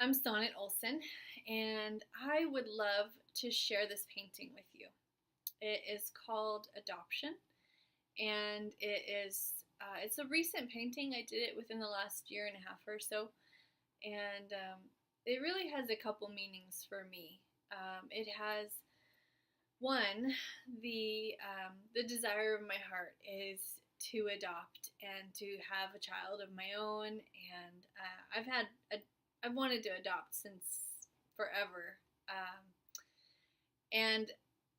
I'm Sonnet Olsen, and I would love to share this painting with you. It is called Adoption, and it's a recent painting. I did it within the last year and a half or so, and it really has a couple meanings for me. It has one, the desire of my heart is to adopt and to have a child of my own, and I've wanted to adopt since forever. And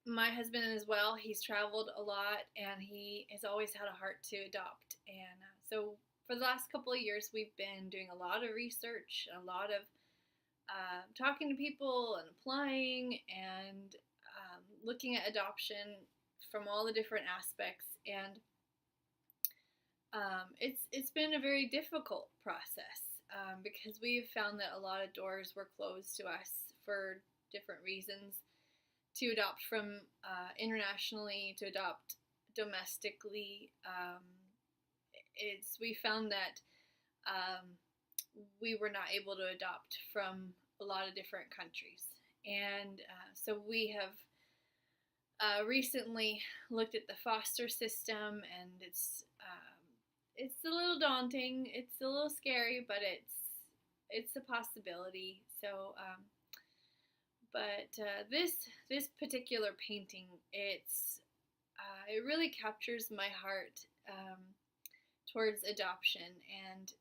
my husband as well, he's traveled a lot and he has always had a heart to adopt. And so for the last couple of years, we've been doing a lot of research, a lot of talking to people and applying and looking at adoption from all the different aspects. And it's been a very difficult process because we've found that a lot of doors were closed to us for different reasons. To adopt from internationally, to adopt domestically, we found that we were not able to adopt from a lot of different countries, and so we have recently looked at the foster system, and it's a little daunting. It's a little scary, but it's a possibility. So. But this particular painting, it really captures my heart towards adoption. And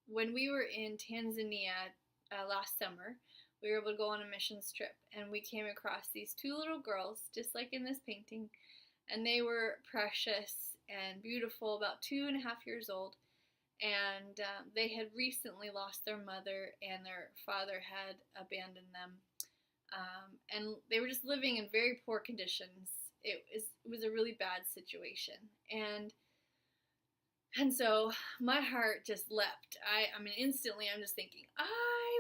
when we were in Tanzania last summer, we were able to go on a missions trip, and we came across these two little girls, just like in this painting, and they were precious and beautiful, about 2.5 years old. And they had recently lost their mother, and their father had abandoned them. And they were just living in very poor conditions. It was a really bad situation, and so my heart just leapt. I mean, instantly, I'm just thinking, I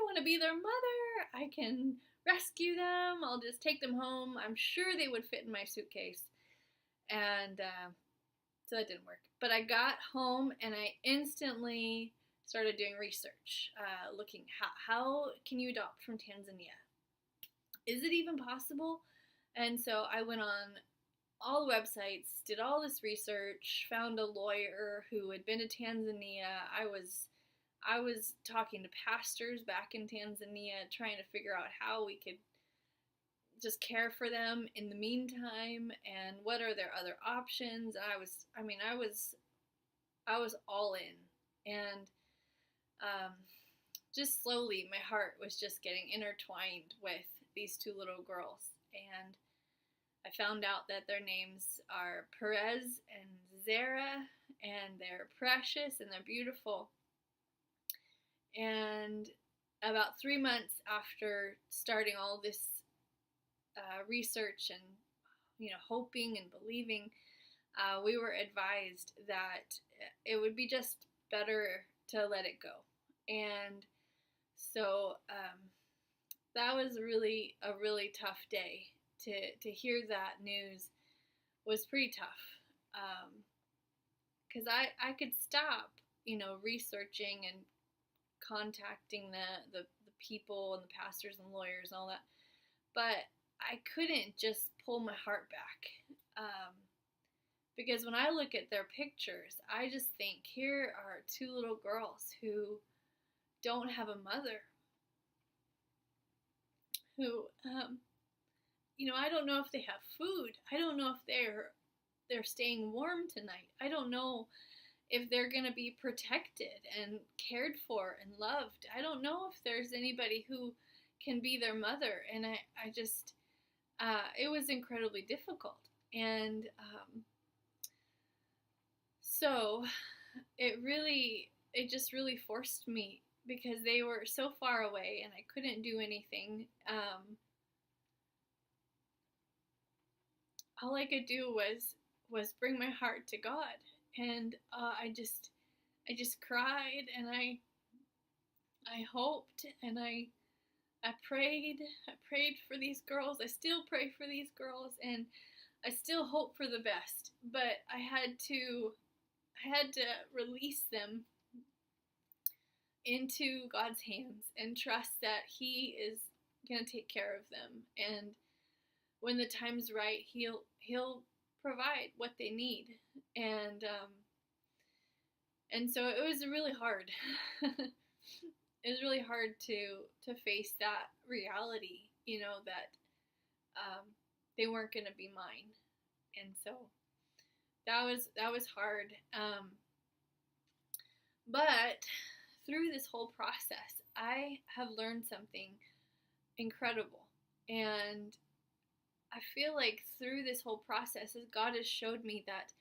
want to be their mother. I can rescue them. I'll just take them home. I'm sure they would fit in my suitcase, and so that didn't work. But I got home, and I instantly started doing research, looking how can you adopt from Tanzania. Is it even possible? And so I went on all the websites, did all this research, found a lawyer who had been to Tanzania. I was talking to pastors back in Tanzania, trying to figure out how we could just care for them in the meantime, and what are their other options. I was all in, and just slowly my heart was just getting intertwined with these two little girls, and I found out that their names are Perez and Zara, and they're precious and they're beautiful. And about 3 months after starting all this research and hoping and believing, we were advised that it would be just better to let it go. And so that was really a really tough day. To hear that news was pretty tough, because I could stop, researching and contacting the people and the pastors and lawyers and all that, but I couldn't just pull my heart back, because when I look at their pictures, I just think, here are two little girls who don't have a mother, who I don't know if they have food. I don't know if they're staying warm tonight. I don't know if they're going to be protected and cared for and loved. I don't know if there's anybody who can be their mother. And I just, it was incredibly difficult. And so it just really forced me, because they were so far away and I couldn't do anything. All I could do was bring my heart to God, and I just cried, and I hoped, and I prayed for these girls. I still pray for these girls, and I still hope for the best. But I had to release them into God's hands and trust that He is going to take care of them. And when the time's right, He'll provide what they need. And so it was really hard. It was really hard to face that reality, that they weren't going to be mine. And so that was hard. But through this whole process, I have learned something incredible. And I feel like through this whole process, God has showed me that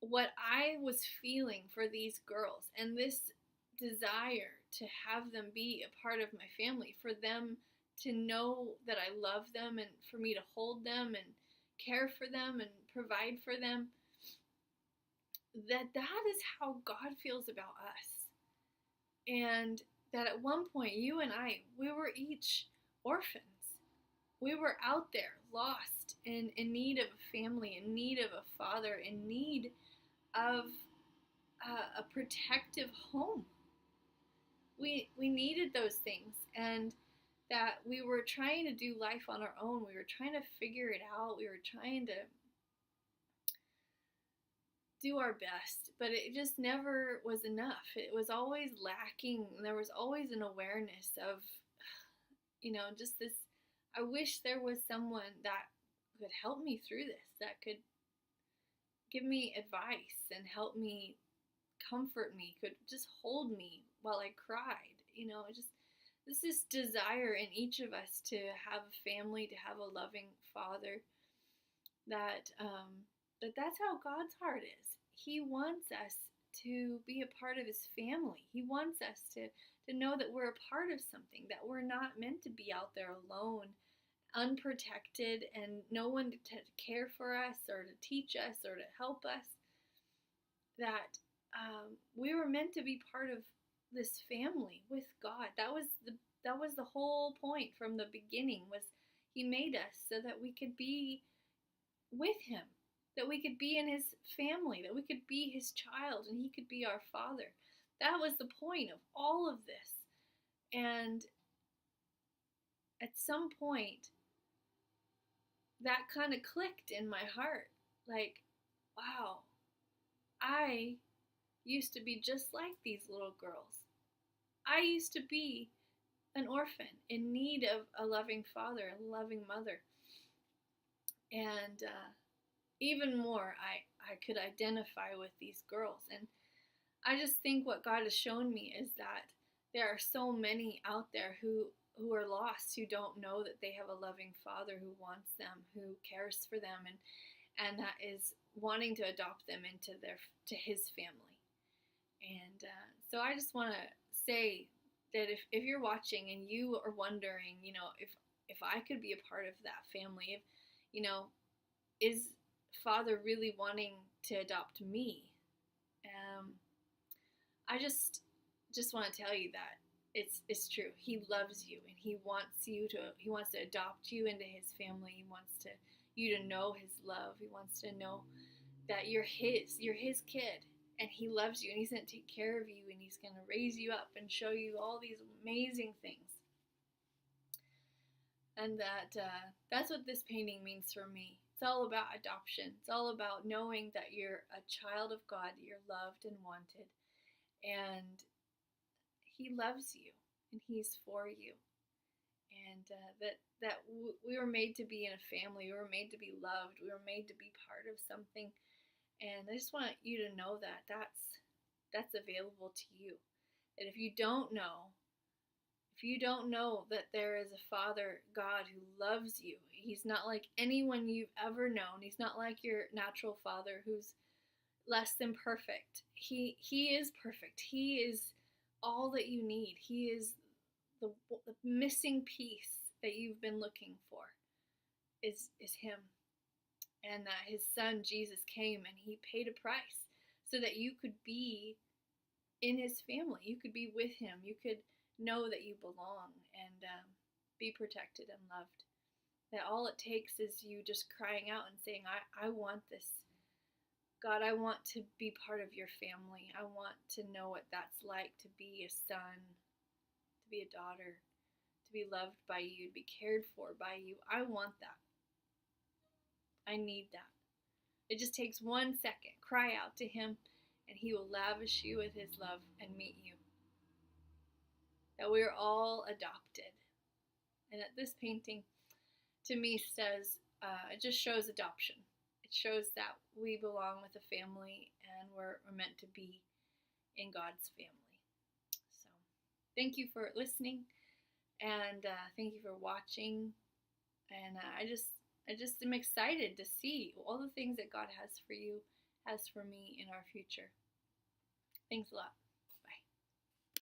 what I was feeling for these girls and this desire to have them be a part of my family, for them to know that I love them and for me to hold them and care for them and provide for them, that is how God feels about us. And that at one point, you and I, we were each orphans. We were out there, lost, in need of a family, in need of a father, in need of a protective home. We needed those things, and that we were trying to do life on our own. We were trying to figure it out. We were trying to do our best, but it just never was enough. It was always lacking. There was always an awareness of, just this, I wish there was someone that could help me through this, that could give me advice and help me, comfort me, could just hold me while I cried. Just this desire in each of us to have a family, to have a loving father, that's how God's heart is. He wants us to be a part of His family. He wants us to know that we're a part of something, that we're not meant to be out there alone, unprotected, and no one to care for us or to teach us or to help us. That we were meant to be part of this family with God. That was the whole point from the beginning, was He made us so that we could be with Him, that we could be in His family, that we could be His child, and He could be our Father. That was the point of all of this. And at some point, that kind of clicked in my heart. Like, wow, I used to be just like these little girls. I used to be an orphan in need of a loving father and a loving mother. And even more, I could identify with these girls. And I just think what God has shown me is that there are so many out there who are lost, who don't know that they have a loving father who wants them, who cares for them, and that is wanting to adopt them into His family. And so I just want to say that if you're watching and you are wondering, if I could be a part of that family, is Father really wanting to adopt me? I just want to tell you that it's true. He loves you, and He wants to adopt you into His family. He wants you to know His love. He wants to know that you're His kid, and He loves you, and He's going to take care of you, and He's going to raise you up and show you all these amazing things. And that's what this painting means for me. It's all about adoption. It's all about knowing that you're a child of God, that you're loved and wanted, and He loves you, and He's for you. And that we were made to be in a family. We were made to be loved. We were made to be part of something. And I just want you to know that that's available to you. That if you don't know that there is a Father God who loves you, He's not like anyone you've ever known. He's not like your natural father who's less than perfect. He is perfect. He is all that you need. He is the missing piece that you've been looking for is Him. And that His Son Jesus came and He paid a price so that you could be in His family. You could be with Him. You could know that you belong and be protected and loved. That all it takes is you just crying out and saying, I want this. God, I want to be part of your family. I want to know what that's like to be a son, to be a daughter, to be loved by you, to be cared for by you. I want that. I need that. It just takes 1 second. Cry out to him, and he will lavish you with his love and meet you. That we are all adopted. And that this painting, to me, says, it just shows adoption. It shows that we belong with a family, and we're meant to be in God's family. So, thank you for listening, and thank you for watching. And I just am excited to see all the things that God has for you, has for me in our future. Thanks a lot.